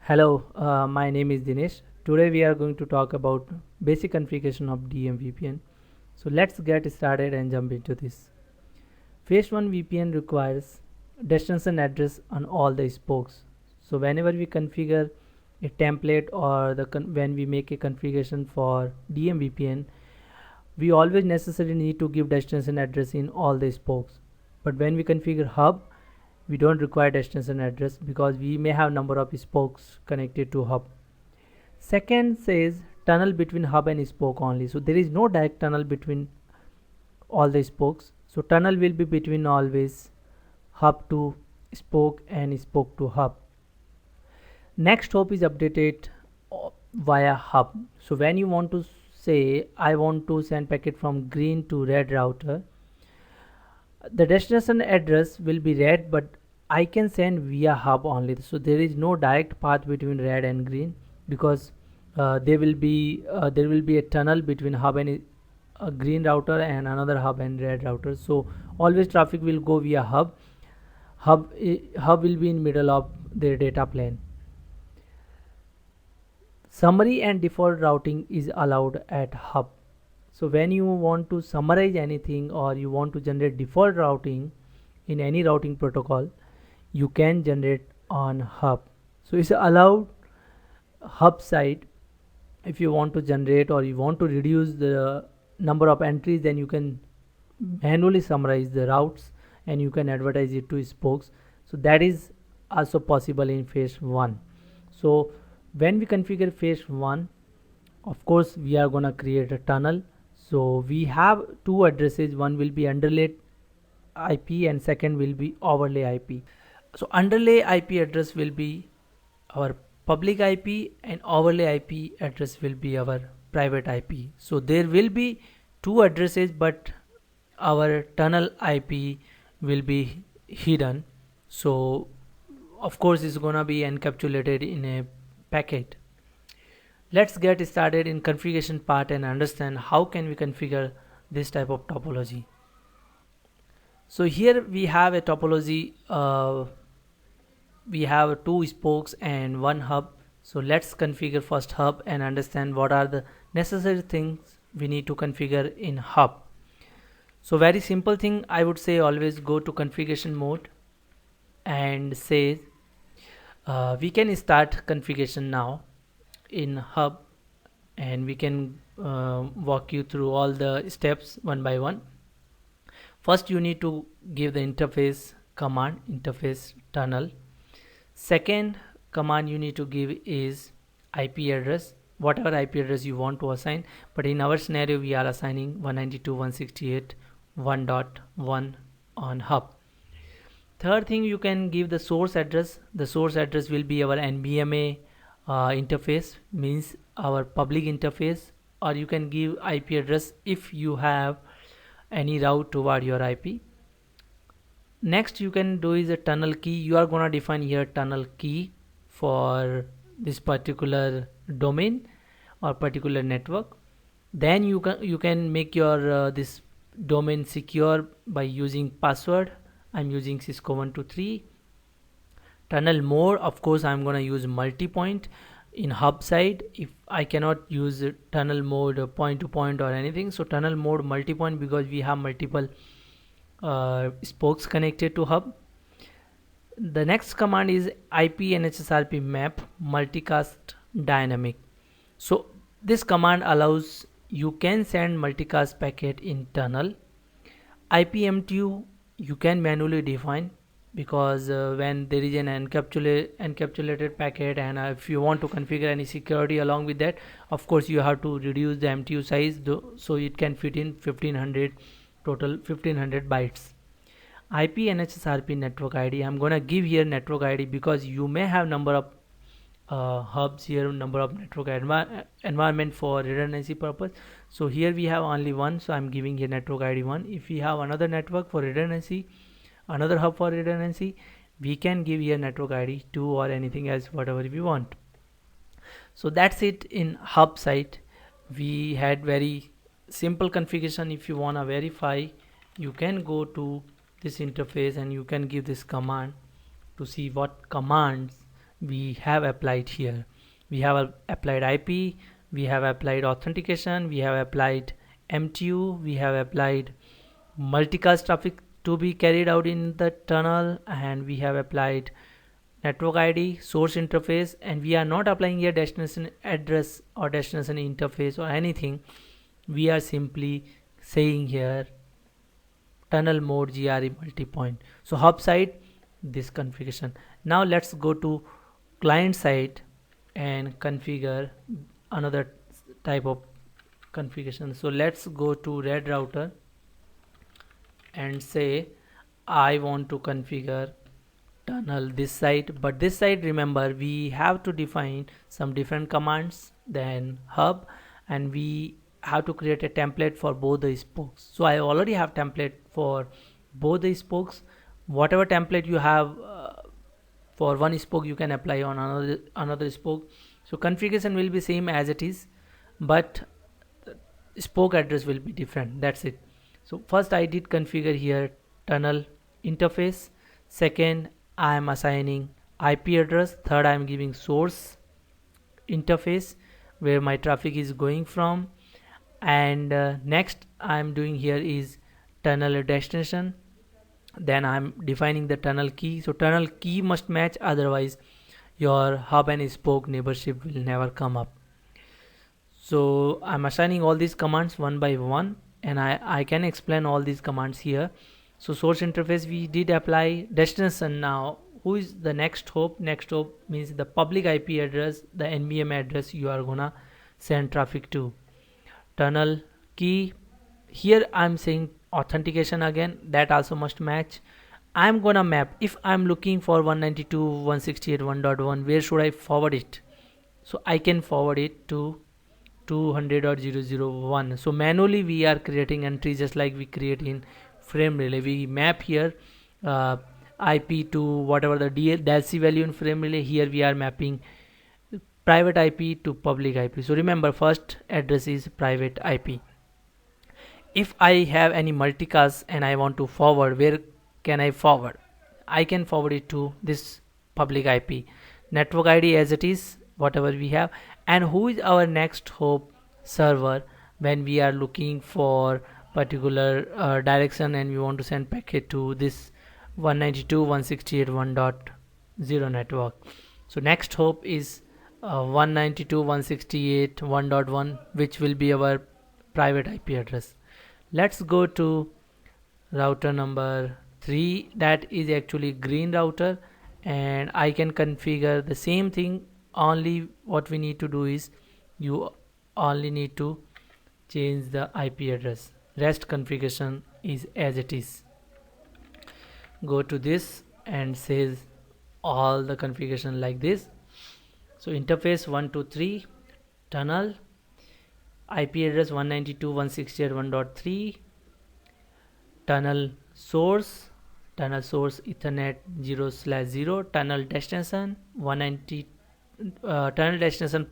Hello, my name is Dinesh. Today we are going to talk about basic configuration of DMVPN. So let's get started and jump into this. Phase 1 VPN requires destination address on all the spokes. So whenever we configure a template or when we make a configuration for DMVPN, we always necessarily need to give destination address in all the spokes. But when we configure hub, we don't require destination address because we may have number of spokes connected to hub. Second says tunnel between hub and spoke only. So there is no direct tunnel between all the spokes. So tunnel will be between always hub to spoke and spoke to hub. Next hop is updated via hub. So when you want to say I want to send packet from green to red router, the destination address will be red, but I can send via hub only. So there is no direct path between red and green because there will be a tunnel between hub and a green router and another hub and red router. So always traffic will go via hub. Hub will be in middle of their data plane. Summary and default routing is allowed at hub. So when you want to summarize anything or you want to generate default routing in any routing protocol, you can generate on hub. So it's allowed hub side. If you want to generate or you want to reduce the number of entries, then you can manually summarize the routes and you can advertise it to spokes. So that is also possible in phase 1. So when we configure phase 1, of course we are gonna create a tunnel. So we have two addresses, one will be underlay IP and second will be overlay IP. So underlay IP address will be our public IP and overlay IP address will be our private IP. So there will be two addresses, but our tunnel IP will be hidden. So of course it's gonna be encapsulated in a packet. Let's get started in configuration part and understand how can we configure this type of topology. So here we have a topology. We have two spokes and one hub. So let's configure first hub and understand what are the necessary things we need to configure in hub. So very simple thing, I would say always go to configuration mode and say we can start configuration now in hub, and we can walk you through all the steps one by one. First you need to give the interface command, interface tunnel. Second command you need to give is IP address, whatever IP address you want to assign, but in our scenario we are assigning 192.168.1.1 on hub. Third thing, you can give the source address. The source address will be our NBMA interface, means our public interface, or you can give IP address if you have any route toward your IP. Next you can do is a tunnel key. You are gonna define here tunnel key for this particular domain or particular network. Then you can make your this domain secure by using password. I'm using Cisco 123. Tunnel mode, of course I'm gonna use multi-point in hub side. If I cannot use tunnel mode point to point or anything, so tunnel mode multi-point because we have multiple spokes connected to hub. The next command is IP NHSRP map multicast dynamic. So this command allows you can send multicast packet in tunnel. IPMTU you can manually define because when there is an encapsulated packet, and if you want to configure any security along with that, of course you have to reduce the MTU size so it can fit in 1500 total 1500 bytes. IP NHSRP network ID, I'm gonna give here network ID because you may have number of hubs here, number of network environment for redundancy purpose. So here we have only one, so I'm giving here network ID 1. If we have another network for redundancy, another hub for redundancy, we can give here network ID 2 or anything else, whatever we want. So that's it in hub side. We had very simple configuration. If you want to verify, you can go to this interface and you can give this command to see what commands we have applied here. We have applied IP, we have applied authentication, we have applied MTU, we have applied multicast traffic to be carried out in the tunnel, and we have applied network ID, source interface, and we are not applying here destination address or destination interface or anything. We are simply saying here tunnel mode GRE multipoint. So hub side, this configuration. Now let's go to client side and configure another type of configuration. So let's go to red router and say I want to configure tunnel this side, but this side, remember, we have to define some different commands than hub, and we have to create a template for both the spokes. So I already have template for both the spokes. Whatever template you have for one spoke, you can apply on another spoke. So configuration will be same as it is, but spoke address will be different. That's it. So first I did configure here tunnel interface. Second, I am assigning IP address. Third, I am giving source interface where my traffic is going from, and next I am doing here is tunnel destination. Then I am defining the tunnel key. So tunnel key must match, otherwise your hub and spoke neighborship will never come up. So I'm assigning all these commands one by one, and I can explain all these commands here. So source interface we did apply. Destination, now who is the next hop? Next hop means the public IP address, the NBM address you are gonna send traffic to. Tunnel key, here I'm saying authentication again, that also must match. I'm gonna map, if I'm looking for 192.168.1.1, where should I forward it? So I can forward it to 200.0.0.1. so manually we are creating entries just like we create in frame relay. We map here IP to whatever the DLC value in frame relay. Here we are mapping private IP to public IP. So remember, first address is private IP. If I have any multicast and I want to forward, where can I forward? I can forward it to this public IP. Network ID as it is, whatever we have. And who is our next hop server when we are looking for particular direction and we want to send packet to this 192.168.1.0 network. So next hop is 192.168.1.1, which will be our private IP address. Let's go to router number 3, that is actually green router, and I can configure the same thing. Only what we need to do is you only need to change the IP address. Rest configuration is as it is. Go to this and says all the configuration like this. So interface 123, tunnel, IP address 192.168.1.3, tunnel source Ethernet 0/0, tunnel destination 190, tunnel destination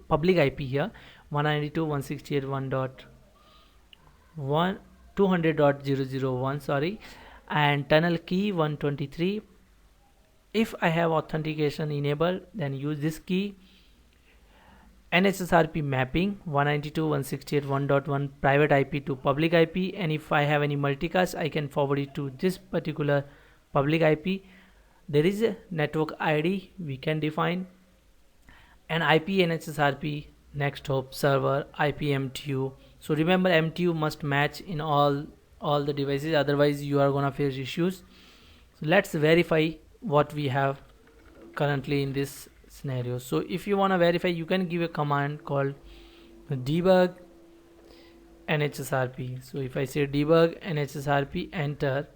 public IP here 192.168.1.1 200.0.0.1, sorry, and tunnel key 123. If I have authentication enabled, then use this key. NHSRP mapping 192.168.1.1 private IP to public IP, and if I have any multicast, I can forward it to this particular public IP. There is a network ID we can define, and IP NHSRP next hop server IP MTU. So remember, MTU must match in all the devices, otherwise you are gonna face issues. So let's verify what we have currently in this scenario. So if you want to verify, you can give a command called debug NHSRP. So if I say debug NHSRP, enter.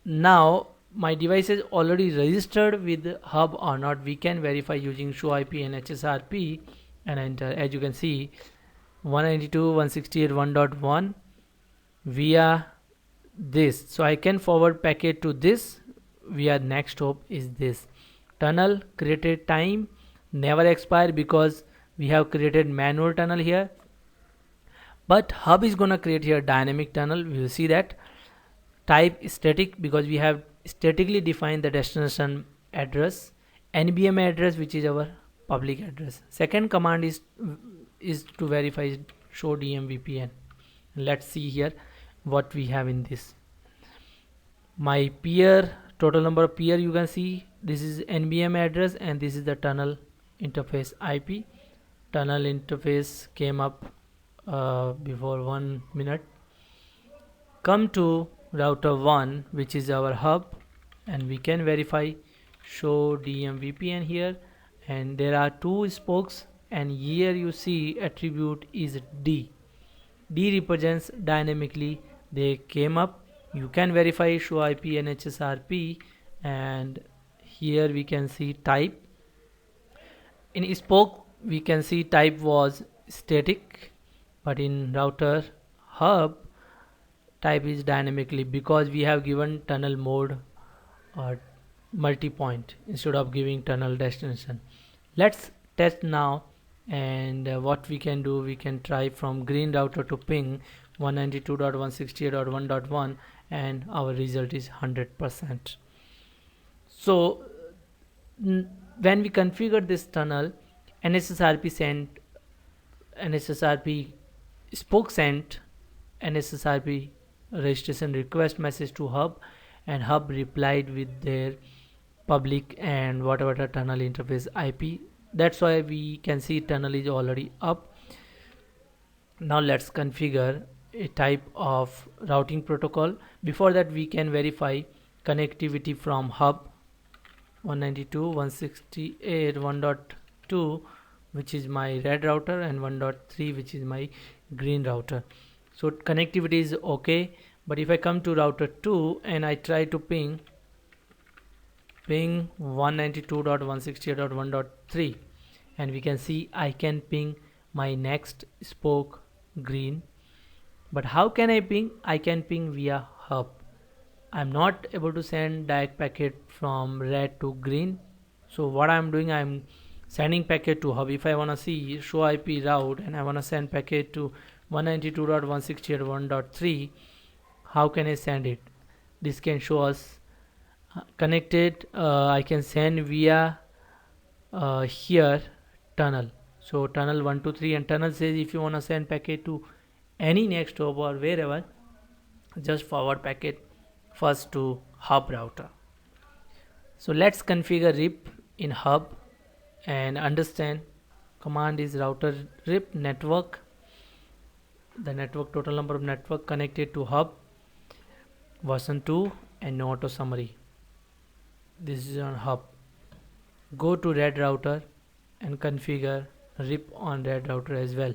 Now my device is already registered with hub or not. We can verify using show IP NHSRP and enter. As you can see, 192.168.1.1 via this. So I can forward packet to this via next hop is this. Tunnel created time never expire because we have created manual tunnel here, but hub is gonna create here dynamic tunnel. We will see that. Type static because we have statically defined the destination address, NBMA address, which is our public address. Second command is to verify show DMVPN. Let's see here what we have in this. My peer, total number of peer, you can see this is NBMA address and this is the tunnel interface IP. Tunnel interface came up before 1 minute. Come to router 1, which is our hub, and we can verify show DMVPN here, and there are 2 spokes, and here you see attribute is D. D represents dynamically they came up. You can verify show IP NHSRP, and here we can see type. In spoke we can see type was static, but in router hub type is dynamically, because we have given tunnel mode or multi-point instead of giving tunnel destination. Let's test now, and what we can do, we can try from green router to ping 192.168.1.1 and our result is 100%. So when we configure this tunnel, NSSRP spoke sent NSSRP registration request message to hub, and hub replied with their public and whatever the tunnel interface IP. That's why we can see tunnel is already up. Now let's configure a type of routing protocol. Before that, we can verify connectivity from hub 192.168.1.2, which is my red router, and 1.3, which is my green router. So connectivity is okay, but if I come to router 2 and I try to ping 192.168.1.3, and we can see I can ping my next spoke green. But how can I ping? I can ping via hub. I'm not able to send direct packet from red to green. So what I'm doing, I'm sending packet to hub. If I want to see show IP route and I want to send packet to 192.168.1.3, how can I send it? This can show us connected. I can send via here tunnel. So tunnel 1 2 3, and tunnel says if you want to send packet to any next hop or wherever, just forward packet first to hub router. So let's configure RIP in hub and understand. Command is router RIP network, the network total number of network connected to hub, version 2, and no auto summary. This is on hub. Go to red router and configure RIP on red router as well.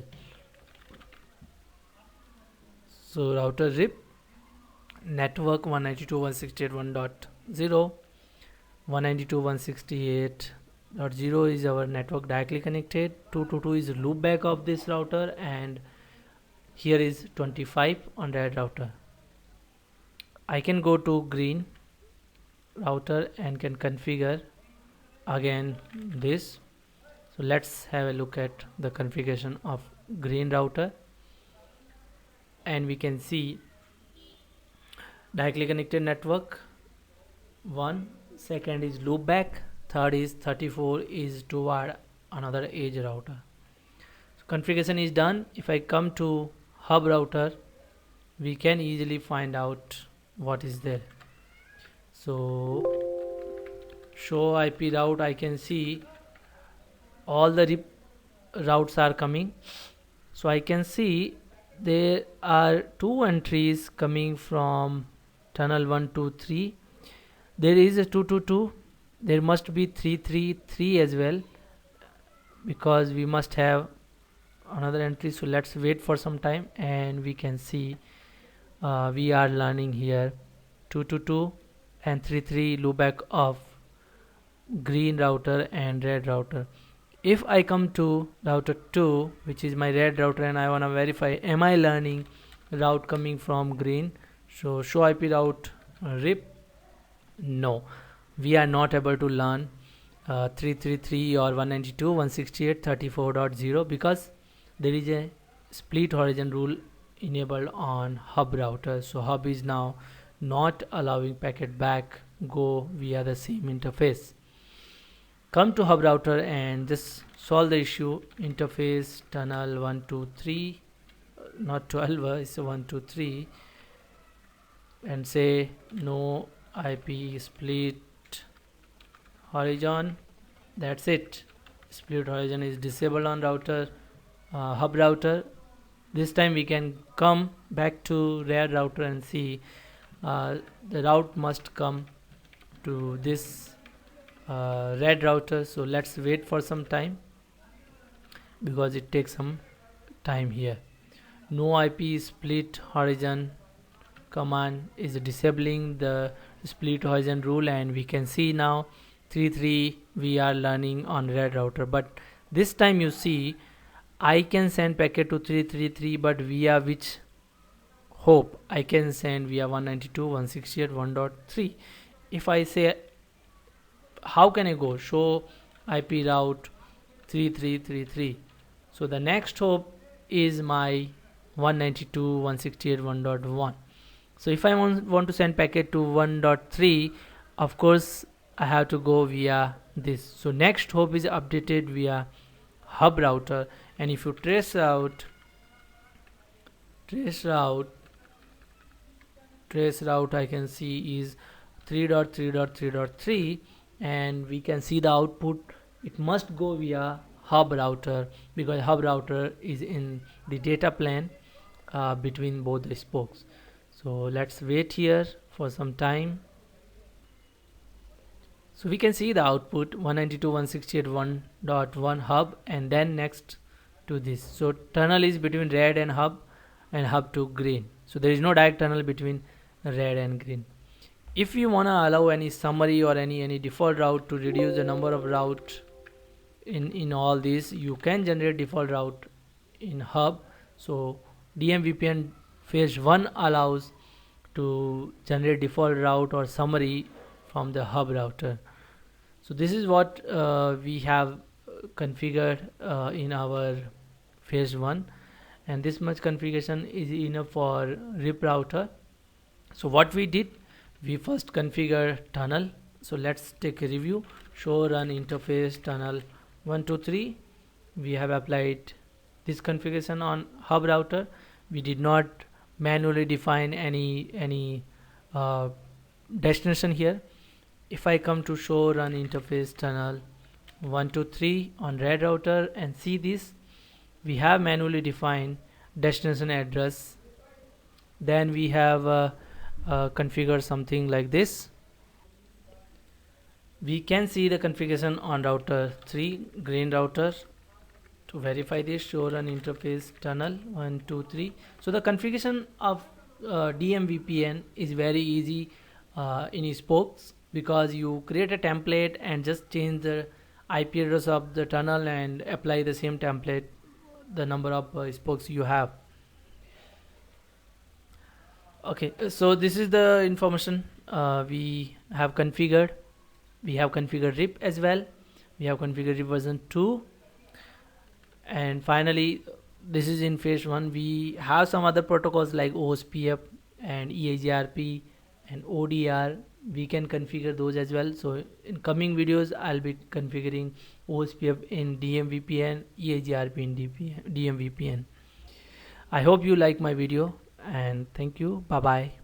So router RIP network 192.168.1.0, 192.168.0 is our network directly connected. 222 is loopback of this router, and here is 25 on red router. I can go to green router and can configure again this. So let's have a look at the configuration of green router, and we can see directly connected network 1, second is loopback, third is 34 is toward another edge router. So configuration is done. If I come to hub router, we can easily find out what is there. So show IP route, I can see all the RIP routes are coming. So I can see there are 2 entries coming from tunnel 1 2 3. There is a 222. There must be 333 as well, because we must have another entry. So let's wait for some time, and we can see we are learning here 222 and 33 loopback of green router and red router. If I come to router 2, which is my red router, and I want to verify am I learning route coming from green, so show IP route RIP, no, we are not able to learn 333 or 192.168.34.0 because there is a split horizon rule enabled on hub router. So hub is now not allowing packet back go via the same interface. come to hub router and just solve the issue. Interface tunnel 123, not 12, it's 123, and say no IP split horizon. That's it. Split horizon is disabled on router, hub router. This time we can come back to red router and see the route must come to this red router. So let's wait for some time because it takes some time here. No IP split horizon command is disabling the split horizon rule, and we can see now 3.3 we are learning on red router. But this time you see I can send packet to 333, but via which hop? I can send via 192.168.1.3. if I say how can I go show IP route 3333, so the next hop is my 192.168.1.1. so if I want to send packet to 1.3, of course I have to go via this. So next hop is updated via hub router, and if you trace route I can see is 3.3.3.3, and we can see the output. It must go via hub router because hub router is in the data plane between both the spokes. So let's wait here for some time. So we can see the output 192.168.1.1 hub, and then next to this. So tunnel is between red and hub to green. So there is no direct tunnel between red and green. If you want to allow any summary or any default route to reduce the number of route in all these, you can generate default route in hub. So DMVPN Phase1 allows to generate default route or summary from the hub router. So this is what we have configured in our phase 1, and this much configuration is enough for RIP router. So what we did, we first configure tunnel. So let's take a review. Show run interface tunnel 123. We have applied this configuration on hub router. We did not manually define any destination here. If I come to show run interface tunnel 123 on red router and see this, we have manually defined destination address. Then we have configured something like this. We can see the configuration on router 3 green router. To verify this, show run interface tunnel 123. So the configuration of DMVPN is very easy in spokes, because you create a template and just change the IP address of the tunnel and apply the same template the number of spokes you have. Okay, so this is the information we have configured. We have configured RIP as well. We have configured RIP version 2, and finally this is in phase 1. We have some other protocols like OSPF and EIGRP and ODR. We can configure those as well. So in coming videos I'll be configuring OSPF in DMVPN, EIGRP in DMVPN. I hope you like my video, and thank you. Bye bye.